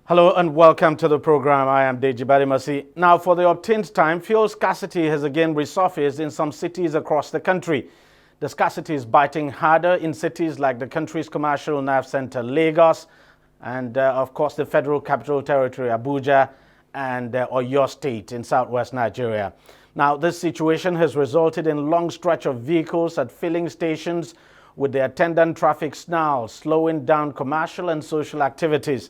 Hello and welcome to the program. I am Deji Badimasi. Now, for the obtained time, fuel scarcity has again resurfaced in some cities across the country. The scarcity is biting harder in cities like the country's commercial nerve center, Lagos, and of course the Federal Capital Territory, Abuja, and Oyo State in southwest Nigeria. Now, this situation has resulted in long stretch of vehicles at filling stations with the attendant traffic snarls, slowing down commercial and social activities.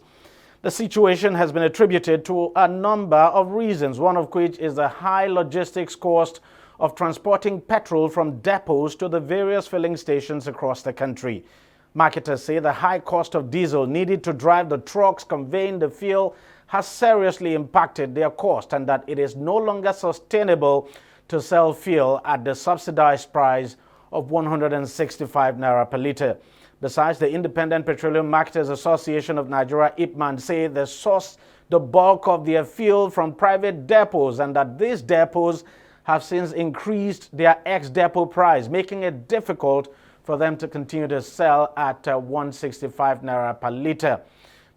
The situation has been attributed to a number of reasons, one of which is the high logistics cost of transporting petrol from depots to the various filling stations across the country. Marketers say the high cost of diesel needed to drive the trucks conveying the fuel has seriously impacted their cost and that it is no longer sustainable to sell fuel at the subsidized price of 165 naira per litre. Besides, the Independent Petroleum Marketers Association of Nigeria, IPMAN, say they source the bulk of their fuel from private depots and that these depots have since increased their ex-depot price, making it difficult for them to continue to sell at 165 naira per litre.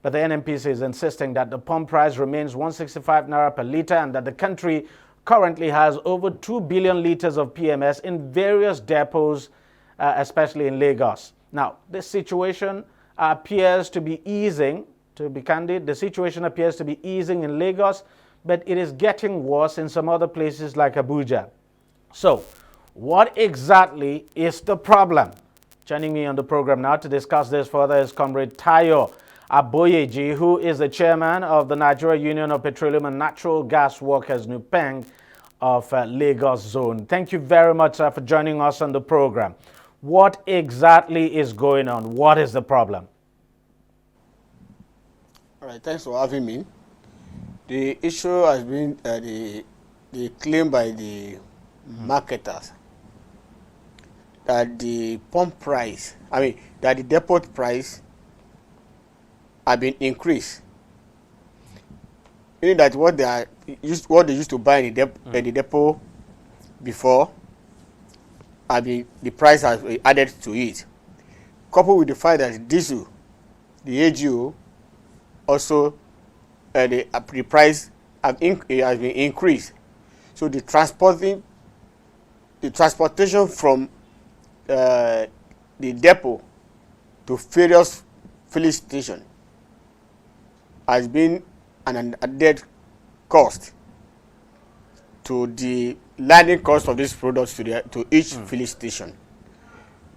But the NNPC is insisting that the pump price remains 165 naira per litre and that the country currently has over 2 billion litres of PMS in various depots, especially in Lagos. Now, this situation appears to be easing, to be candid. The situation appears to be easing in Lagos, but it is getting worse in some other places like Abuja. So, what exactly is the problem? Joining me on the program now to discuss this further is Comrade Tayo Aboyeji, who is the chairman of the Nigeria Union of Petroleum and Natural Gas Workers, NUPENG, of Lagos Zone. Thank you very much for joining us on the program. What exactly is going on? What is the problem? All right, thanks for having me. The issue has been the claim by the marketers that the pump price, that the depot price have been increased. Meaning that what they used to buy in the depot before, the price has been added to it. Coupled with the fact that diesel, the AGO, also the price has been increased. So the transportation from the depot to various filling stations has been an added cost to the landing cost of these products to each filling station.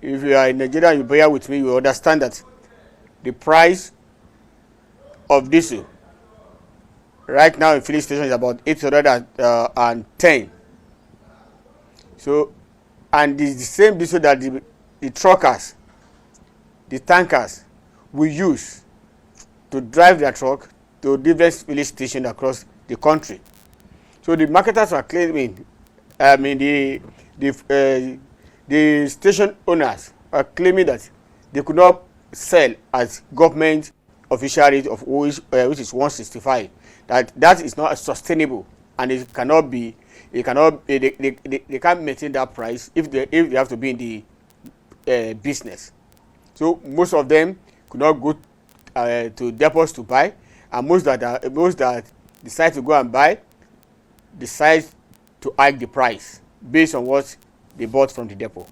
If you are in Nigeria, you bear with me, you understand that the price of diesel right now in filling station is about 810. So, and it's the same diesel that the truckers, the tankers will use to drive their truck to different filling stations across the country. So the marketers are claiming, the station owners are claiming that they could not sell at government official rate of which is 165. That is not sustainable, and it cannot be. They can't maintain that price if they have to be in the business. So most of them could not go to depots to buy, and most that decide to go and buy decide to hike the price based on what they bought from the depot.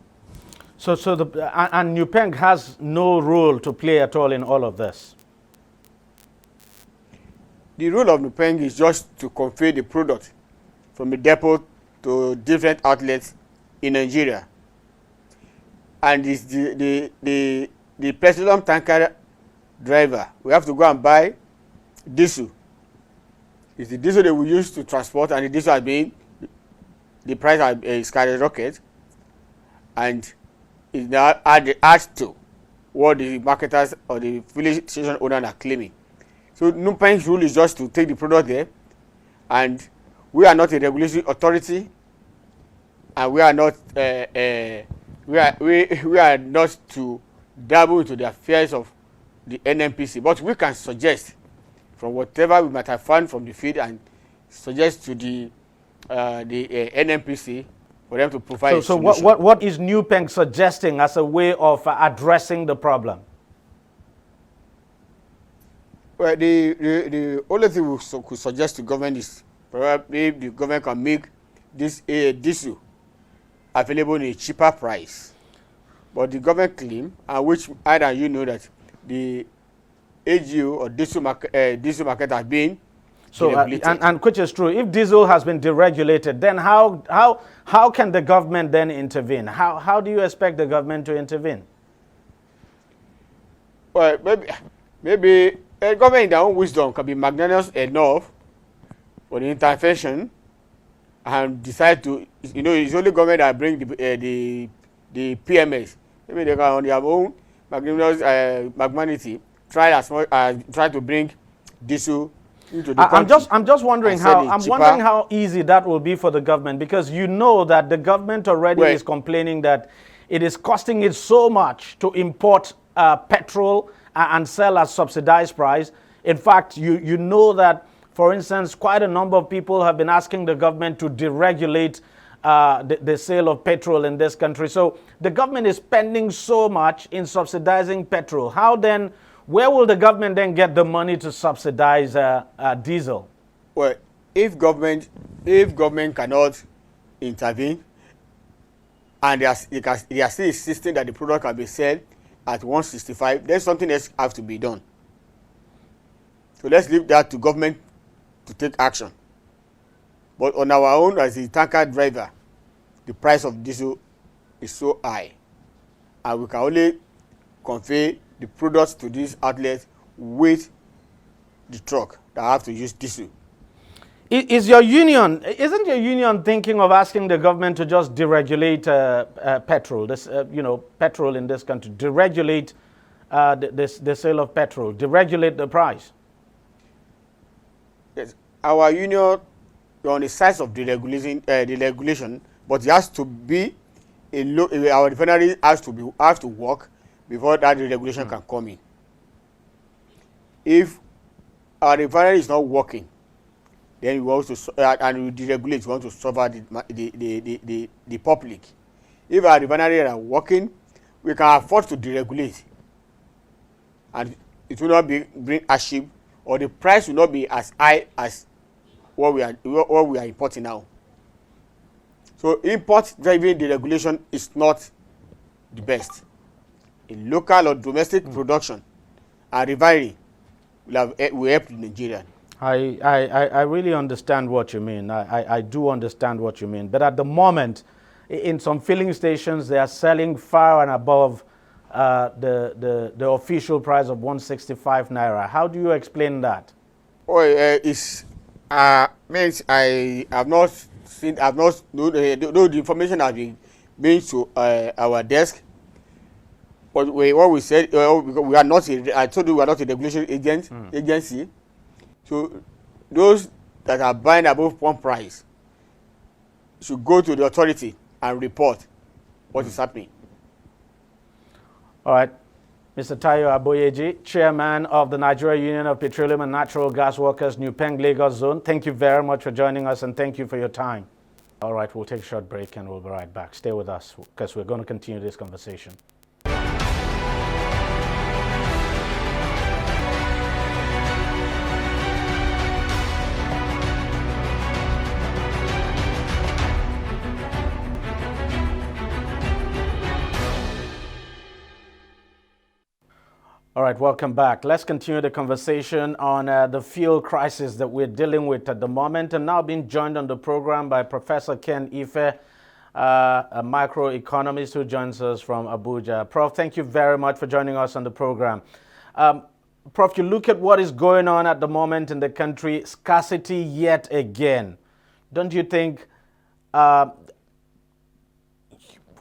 So and NUPENG has no role to play at all in all of this. The role of NUPENG is just to convey the product from the depot to different outlets in Nigeria. And it's the petroleum tanker driver. We have to go and buy diesel. It's the diesel that we use to transport, and the diesel has been, the price has skyrocketed, and is now add to what the marketers or the filling station owners are claiming. So NUPENG's rule is just to take the product there, and we are not a regulatory authority, and we are not we are not to dabble into the affairs of the NNPC, but we can suggest from whatever we might have found from the field and suggest to the NNPC for them to provide a solution. So what is NUPENG suggesting as a way of addressing the problem? Well, the only thing we could suggest to government is probably the government can make this diesel available in a cheaper price. But the government claim, and which either you know that the AGO or diesel market has been deregulated. And which is true. If diesel has been deregulated, then how can the government then intervene? How do you expect the government to intervene? Well, maybe the government in their own wisdom can be magnanimous enough for the intervention and decide to, it's only government that bring the PMS. Maybe they can on their own magnanimity try to bring diesel into the country. I'm just wondering how easy that will be for the government, because you know that the government already is complaining that it is costing it so much to import petrol and sell at subsidized price. In fact, you know that, for instance, quite a number of people have been asking the government to deregulate the sale of petrol in this country. So the government is spending so much in subsidizing petrol. Where will the government then get the money to subsidize diesel? Well, if government cannot intervene and they are still insisting that the product can be sold at 165, then something else has to be done. So let's leave that to government to take action. But on our own, as a tanker driver, the price of diesel is so high, and we can only convey the products to these outlets with the truck that have to use diesel. Isn't your union thinking of asking the government to just deregulate petrol? Petrol in this country, deregulate the sale of petrol, deregulate the price. Yes, our union on the side of deregulation, but it has to be our refinery has to work before that deregulation can come in. If our refinery is not working, then we want to and we deregulate. We want to suffer the public. If our refinery are working, we can afford to deregulate, and it will not bring hardship, or the price will not be as high as what we are importing now. So import driving deregulation is not the best. In local or domestic production and refinery will help Nigeria. I really understand what you mean. I do understand what you mean. But at the moment, in some filling stations, they are selling far and above the official price of 165 naira. How do you explain that? Oh, means I have not seen, no, the information has been made to our desk. But what we said, we are not. I told you we are not a regulation agency. So those that are buying above one price should go to the authority and report what is happening. All right. Mr. Tayo Aboyeji, Chairman of the Nigeria Union of Petroleum and Natural Gas Workers, New Peng, Lagos Zone. Thank you very much for joining us, and thank you for your time. All right, we'll take a short break and we'll be right back. Stay with us because we're going to continue this conversation. All right, welcome back. Let's continue the conversation on the fuel crisis that we're dealing with at the moment. And now being joined on the program by Professor Ken Ife, a microeconomist who joins us from Abuja. Prof, thank you very much for joining us on the program. Prof, you look at what is going on at the moment in the country, scarcity yet again. Don't you think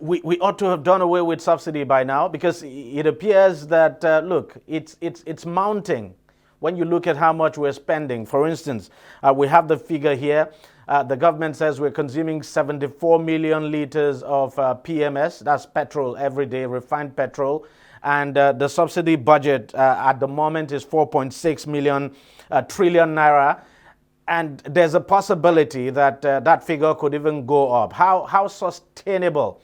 we ought to have done away with subsidy by now? Because it appears that, look, it's mounting when you look at how much we're spending. For instance, we have the figure here. The government says we're consuming 74 million liters of PMS, that's petrol every day, refined petrol. And the subsidy budget at the moment is 4.6 trillion naira. And there's a possibility that that figure could even go up. How sustainable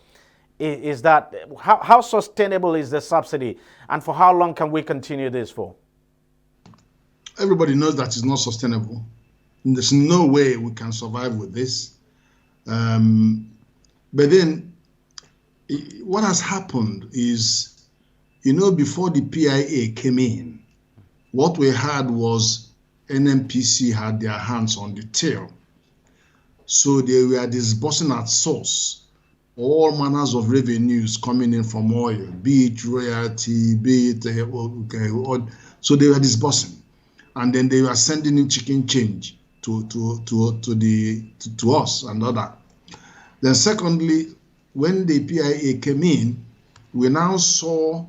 is that? How sustainable is the subsidy, and for how long can we continue this for? everybody knows that it's not sustainable. There's no way we can survive with this. But then what has happened is, before the PIA came in, what we had was NNPC had their hands on the till. So they were disbursing at source all manners of revenues coming in from oil, be it royalty, be it so they were disbursing, and then they were sending in chicken change to us and other. Then secondly, when the PIA came in, we now saw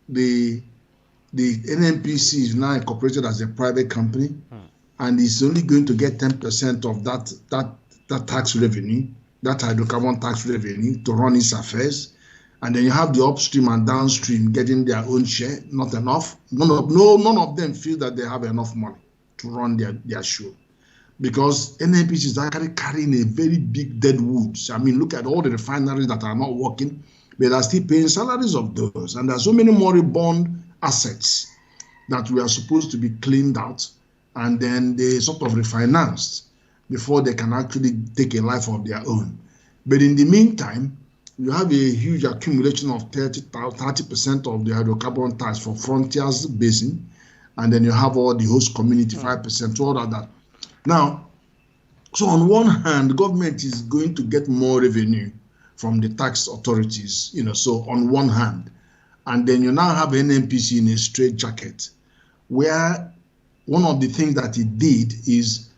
the NNPC is now incorporated as a private company, and it's only going to get 10% of that tax revenue, that hydrocarbon tax revenue, to run its affairs. And then you have the upstream and downstream getting their own share, not enough. None of them feel that they have enough money to run their show, because NNPC is actually carrying a very big dead woods. I mean, look at all the refineries that are not working, but are still paying salaries of those. And there's so many moribund assets that we are supposed to be cleaned out, and then they sort of refinanced before they can actually take a life of their own. But in the meantime, you have a huge accumulation of 30% of the hydrocarbon tax for Frontiers Basin, and then you have all the host community 5%, all of that. Now, so on one hand, the government is going to get more revenue from the tax authorities, so on one hand, and then you now have NNPC in a straitjacket, where one of the things that it did is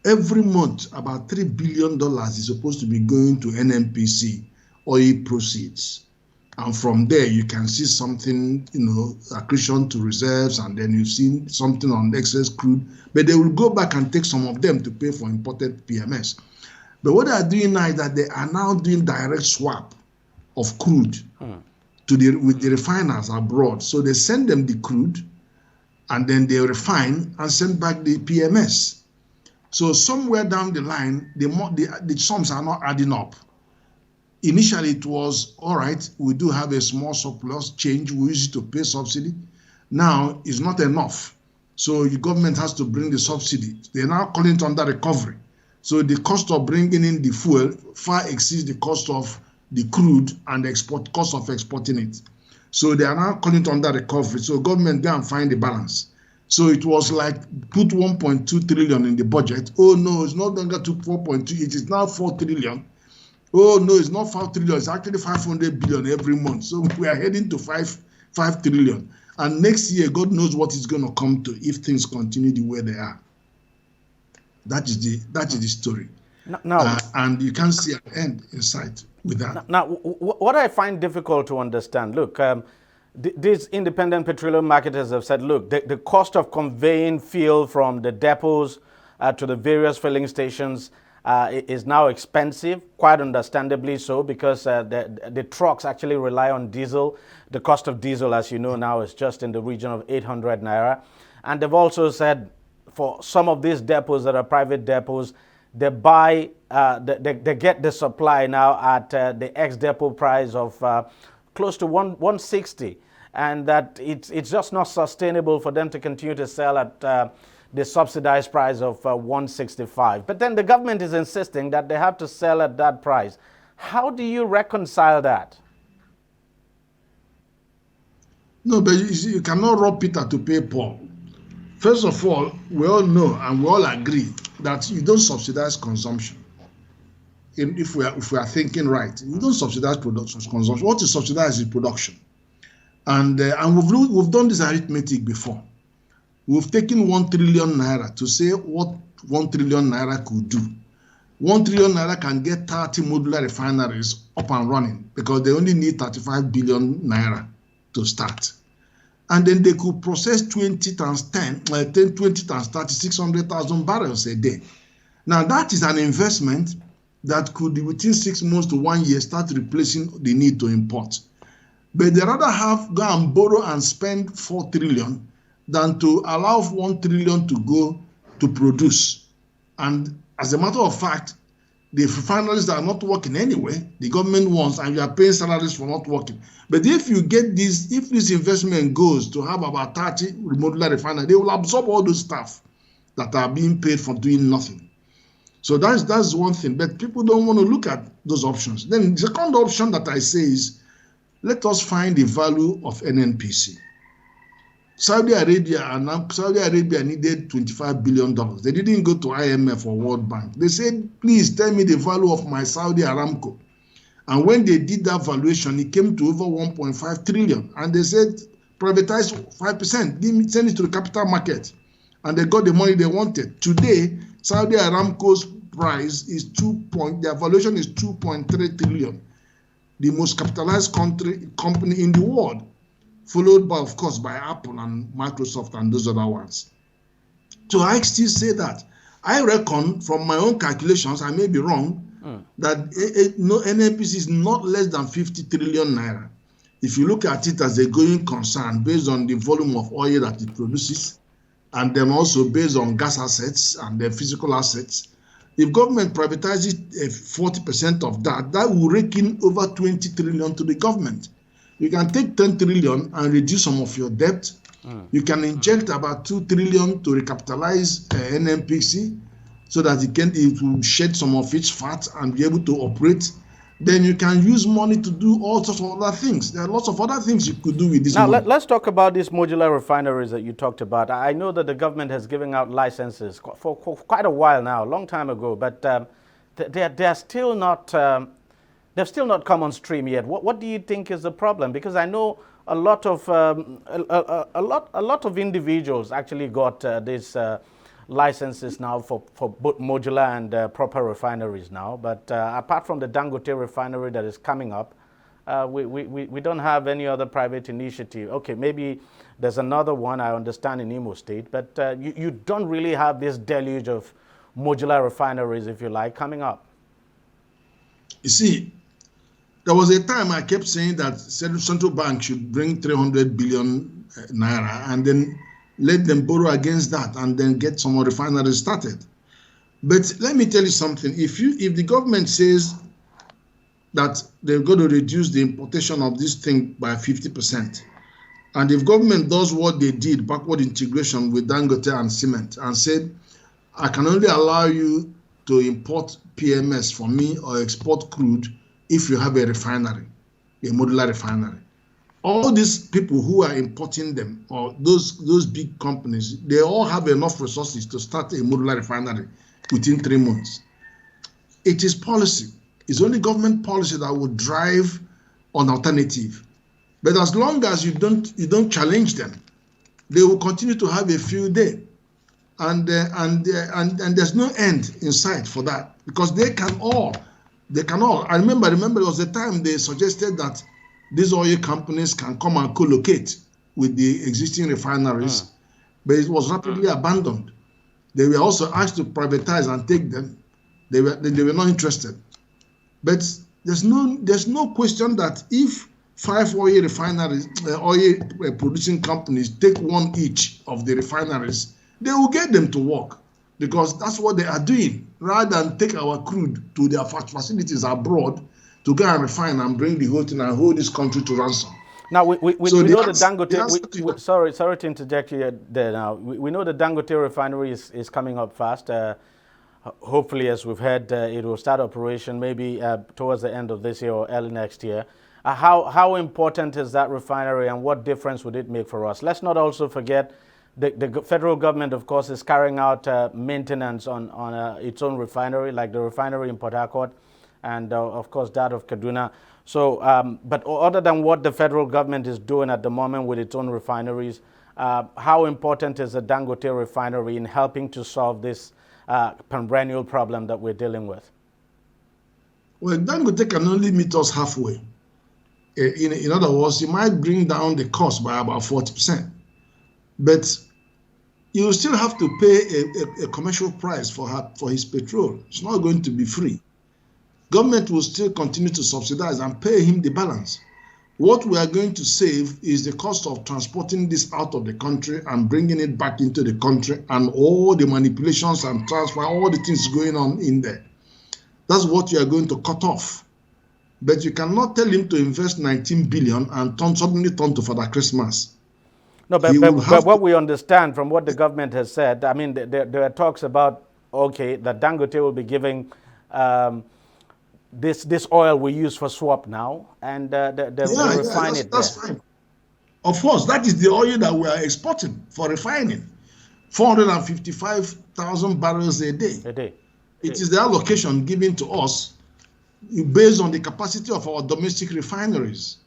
every month about $3 billion is supposed to be going to NNPC oil proceeds. And from there, you can see something, accretion to reserves, and then you've seen something on excess crude, but they will go back and take some of them to pay for imported PMS. But what they are doing now is that they are now doing direct swap of crude with the refiners abroad. So they send them the crude, and then they refine and send back the PMS. So somewhere down the line, the sums are not adding up. Initially, it was, all right, we do have a small surplus change, we use it to pay subsidy. Now, it's not enough. So the government has to bring the subsidy. They're now calling it under recovery. So the cost of bringing in the fuel far exceeds the cost of the crude and the cost of exporting it. So they are now calling it under recovery. So government go and find the balance. So it was like put 1.2 trillion in the budget. Oh no, it's no longer to 4.2, it is now 4 trillion. Oh no, it's not 5 trillion, it's actually 500 billion every month. So we are heading to 5 trillion. And next year, God knows what it's going to come to if things continue the way they are. That is the story. Now, and you can't see an end in sight with that. Now, what I find difficult to understand, look, these independent petroleum marketers have said, look, the cost of conveying fuel from the depots to the various filling stations is now expensive, quite understandably so, because the trucks actually rely on diesel. The cost of diesel, as you know now, is just in the region of 800 naira. And they've also said for some of these depots that are private depots, they buy, they get the supply now at the ex-depot price of close to 160, and that it's just not sustainable for them to continue to sell at the subsidized price of 165. But then the government is insisting that they have to sell at that price. How do you reconcile that? No, but you cannot rob Peter to pay Paul. First of all, we all know and we all agree that you don't subsidize consumption. If we are thinking right, you don't subsidize consumption. What you subsidize is production. And we've done this arithmetic before. We've taken 1 trillion naira to say what 1 trillion naira could do. 1 trillion naira can get 30 modular refineries up and running because they only need 35 billion naira to start. And then they could process 20 times 20 times 30, 600,000 barrels a day. Now that is an investment that could, within 6 months to 1 year, start replacing the need to import. But they rather go and borrow and spend 4 trillion than to allow 1 trillion to go to produce. And as a matter of fact, the refineries that are not working anyway, the government wants, and you are paying salaries for not working. But if you get this, if this investment goes to have about 30 modular refineries, they will absorb all those staff that are being paid for doing nothing. So that's one thing. But people don't want to look at those options. Then the second option that I say is, let us find the value of NNPC. Saudi Arabia needed $25 billion. They didn't go to IMF or World Bank. They said, please tell me the value of my Saudi Aramco. And when they did that valuation, it came to over 1.5 trillion. And they said, privatize 5%, send it to the capital market. And they got the money they wanted. Today, Saudi Aramco's price is their valuation is 2.3 trillion. The most capitalized company in the world, followed by, of course, by Apple and Microsoft and those other ones. So I still say that. I reckon from my own calculations, I may be wrong, that NNPC is not less than 50 trillion naira. If you look at it as a going concern based on the volume of oil that it produces, and then also based on gas assets and the physical assets, if government privatizes 40% of that, that will rake in over 20 trillion to the government. You can take 10 trillion and reduce some of your debt. You can inject about 2 trillion to recapitalize NNPC so that it will shed some of its fat and be able to operate. Then you can use money to do all sorts of other things. There are lots of other things you could do with this money. Now, let's talk about these modular refineries that you talked about. I know that the government has given out licenses for quite a while now, a long time ago, but they're still not... they've still not come on stream yet. What do you think is the problem? Because I know a lot of individuals actually got these licenses now for both modular and proper refineries now. But apart from the Dangote refinery that is coming up, we don't have any other private initiative. Okay, maybe there's another one, I understand, in Imo State, but you don't really have this deluge of modular refineries, if you like, coming up. You see, there was a time I kept saying that central bank should bring 300 billion naira and then let them borrow against that and then get some more refineries started. But let me tell you something. If the government says that they're going to reduce the importation of this thing by 50%, and if government does what they did, backward integration with Dangote and cement, and said, I can only allow you to import PMS for me or export crude if you have a refinery, a modular refinery. All these people who are importing them, or those big companies, they all have enough resources to start a modular refinery within 3 months. It is policy. It's only government policy that will drive an alternative. But as long as you don't challenge them, they will continue to have a field day. And there's no end in sight for that, because they can all. I remember there was a time they suggested that these oil companies can come and co-locate with the existing refineries, but it was rapidly abandoned. They were also asked to privatize and take them. They were not interested. But there's no question that if 5 oil refineries, oil producing companies take one each of the refineries, they will get them to work, because that's what they are doing, rather than take our crude to their facilities abroad to go and refine and bring the whole thing and hold this country to ransom. Now, we know the Dangote, sorry to interject you there now. We know the Dangote refinery is coming up fast. Hopefully, as we've heard, it will start operation maybe towards the end of this year or early next year. How important is that refinery, and what difference would it make for us? Let's not also forget the federal government, of course, is carrying out maintenance on its own refinery, like the refinery in Port Harcourt, and of course that of Kaduna. So, but other than what the federal government is doing at the moment with its own refineries, how important is the Dangote refinery in helping to solve this perennial problem that we're dealing with? Well, Dangote can only meet us halfway. In other words, it might bring down the cost by about 40%. But you still have to pay a commercial price for his petrol. It's not going to be free. Government will still continue to subsidize and pay him the balance. What we are going to save is the cost of transporting this out of the country and bringing it back into the country, and all the manipulations and transfer, all the things going on in there. That's what you are going to cut off. But you cannot tell him to invest 19 billion and suddenly turn to Father Christmas. No, but what we understand from what the government has said, I mean, there are talks about, okay, that Dangote will be giving this oil we use for swap now, and they refine it. That's fine. Of course, that is the oil that we are exporting for refining. 455,000 barrels a day. It is the allocation given to us based on the capacity of our domestic refineries.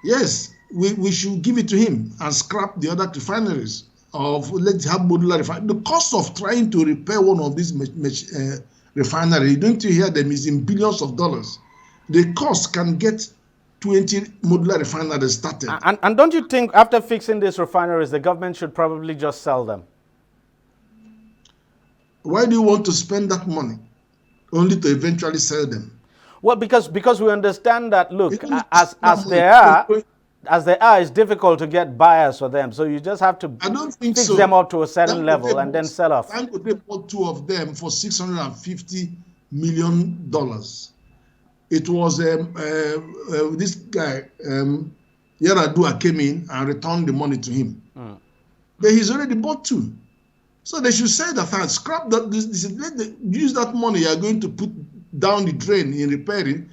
Yes, we should give it to him and scrap the other refineries. Let's have modular refinery. The cost of trying to repair one of these refineries, don't you hear them, is in billions of dollars. The cost can get 20 modular refineries started. And don't you think after fixing these refineries, the government should probably just sell them? Why do you want to spend that money only to eventually sell them? Well, because we understand that, look, as they are, it's difficult to get buyers for them. So you just have to fix them up to a certain level and then sell off. Dangote bought two of them for $650 million. It was this guy, Yaradua, came in and returned the money to him. But he's already bought two. So they should say that, scrap that, use that money you are going to put down the drain in repairing,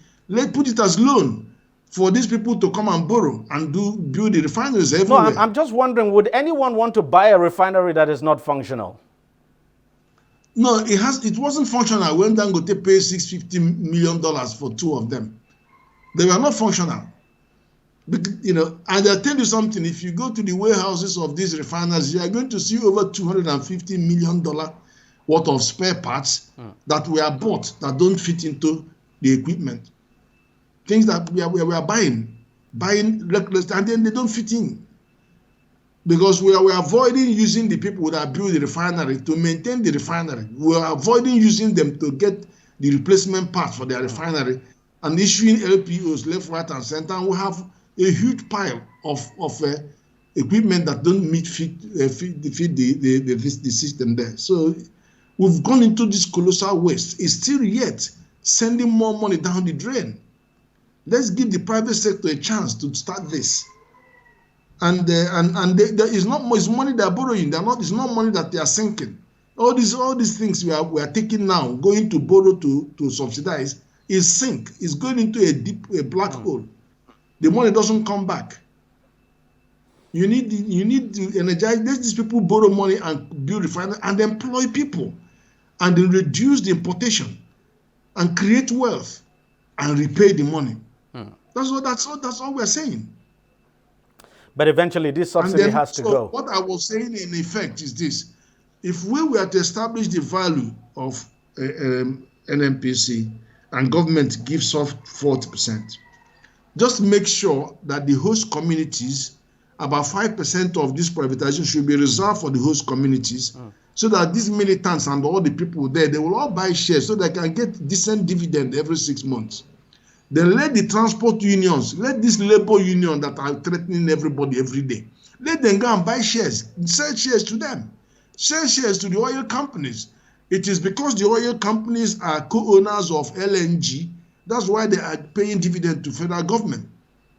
put it as loan for these people to come and borrow and build the refineries everywhere. No, I'm just wondering, would anyone want to buy a refinery that is not functional? No, it wasn't functional when Dangote paid $650 million for two of them. They were not functional. And I'll tell you something, if you go to the warehouses of these refiners, you are going to see over $250 million worth of spare parts that were bought that don't fit into the equipment. Things that we are buying recklessly, and then they don't fit in. Because we are avoiding using the people that build the refinery to maintain the refinery. We are avoiding using them to get the replacement parts for their refinery and issuing LPOs left, right, and center. And we have a huge pile of equipment that don't feed the system there. So we've gone into this colossal waste. It's still yet sending more money down the drain. Let's give the private sector a chance to start this. And there is not much money they are borrowing. It's not money that they are sinking. All these things we are taking now, going to borrow to subsidize, is sink. It's going into a black hole. The money doesn't come back. You need to energize. Let these people borrow money and build refineries and employ people, and then reduce the importation, and create wealth, and repay the money. That's all we're saying. But eventually, this subsidy has to go. What I was saying in effect is this: if we were to establish the value of NNPC and government gives off 40%, just make sure that the host communities, about 5% of this privatization should be reserved for the host communities, so that these militants and all the people there, they will all buy shares so they can get decent dividend every 6 months. Then let the transport unions, let this labor union that are threatening everybody every day, let them go and buy shares, sell shares to them, sell shares to the oil companies. It is because the oil companies are co-owners of LNG, that's why they are paying dividend to federal government.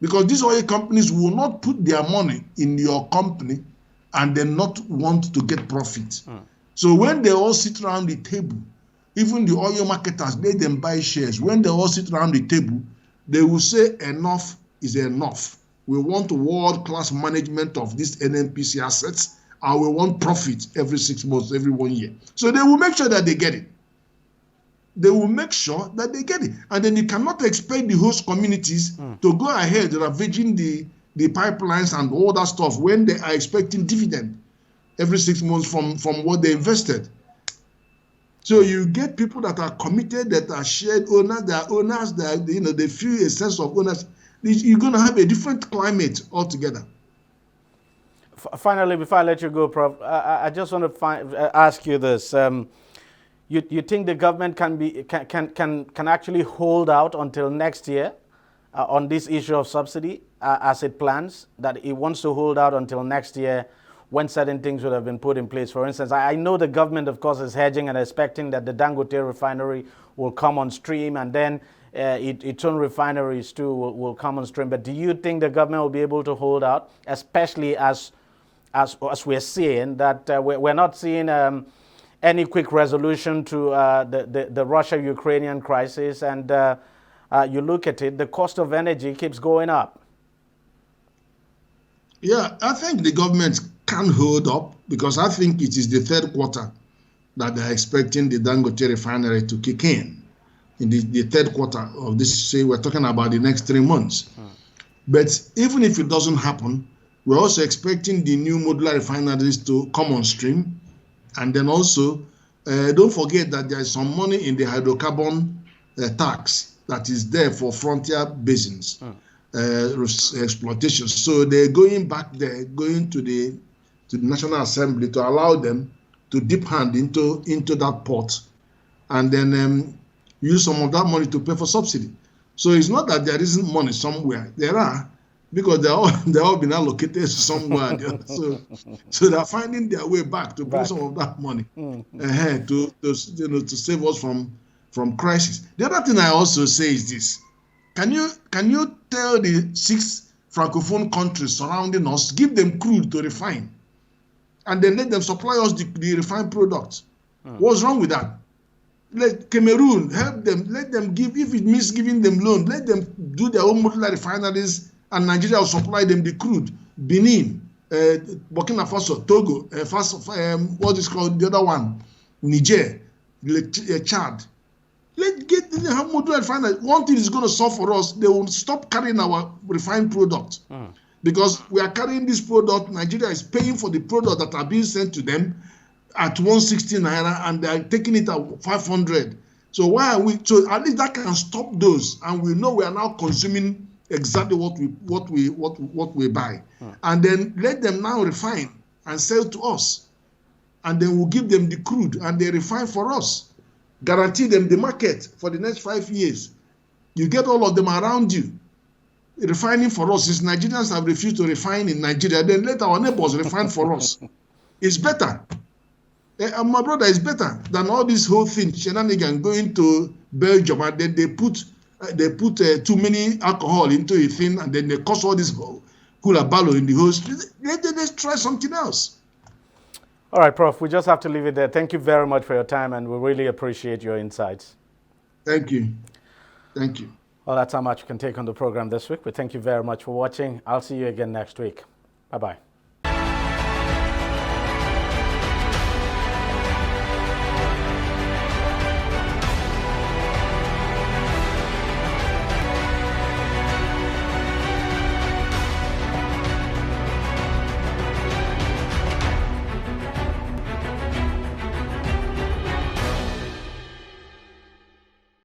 Because these oil companies will not put their money in your company and they not want to get profit. So when they all sit around the table, even the oil marketers, let them buy shares. When they all sit around the table, they will say enough is enough. We want world-class management of these NNPC assets, and we want profit every 6 months, every 1 year. So they will make sure that they get it. They will make sure that they get it. And then you cannot expect the host communities to go ahead ravaging the pipelines and all that stuff when they are expecting dividend every 6 months from what they invested. So you get people that are committed, that are shared owners, they are owners, they feel a sense of ownership. You're going to have a different climate altogether. Finally, before I let you go, Prof, I just want to ask you this. You think the government can actually hold out until next year on this issue of subsidy as it plans, that it wants to hold out until next year when certain things would have been put in place. For instance, I know the government, of course, is hedging and expecting that the Dangote refinery will come on stream, and then its own refineries too will come on stream. But do you think the government will be able to hold out, especially as we're seeing that we're not seeing any quick resolution to the Russia-Ukrainian crisis, and you look at it, the cost of energy keeps going up? Yeah, I think the government can hold up, because I think it is the third quarter that they're expecting the Dangote refinery to kick in the third quarter of this. Say we're talking about the next 3 months. But even if it doesn't happen, we're also expecting the new modular refineries to come on stream. And then also, don't forget that there is some money in the hydrocarbon tax that is there for frontier basins. Exploitation. So they're going back there, going to the National Assembly to allow them to dip hand into that pot, and then use some of that money to pay for subsidy. So it's not that there isn't money somewhere. There are, because they're all been allocated somewhere. So they're finding their way back to bring some of that money to save us from crisis. The other thing I also say is this. Can you tell the 6 francophone countries surrounding us, give them crude to refine, and then let them supply us the refined products? What's wrong with that? Let Cameroon help them. Let them give, if it means giving them loan, let them do their own modular refineries, and Nigeria will supply them the crude. Benin, Burkina Faso, Togo, what is called the other one, Niger, Chad. Let's get have modular refinery. One thing is going to solve for us. They will stop carrying our refined product, because we are carrying this product. Nigeria is paying for the product that are being sent to them at 160 naira, and they are taking it at 500. So why are we? So at least that can stop those, and we know we are now consuming exactly what we buy, and then let them now refine and sell to us, and then we'll give them the crude, and they refine for us. Guarantee them the market for the next 5 years. You get all of them around you refining for us. Since Nigerians have refused to refine in Nigeria, then let our neighbors refine for us. It's better. My brother, it's better than all this whole thing, shenanigan, going to Belgium, and then they put too many alcohol into a thing, and then they cause all this cooler balloon in the whole street. Let's try something else. All right, Prof, we just have to leave it there. Thank you very much for your time, and we really appreciate your insights. Thank you. Thank you. Well, that's how much we can take on the program this week. We thank you very much for watching. I'll see you again next week. Bye-bye.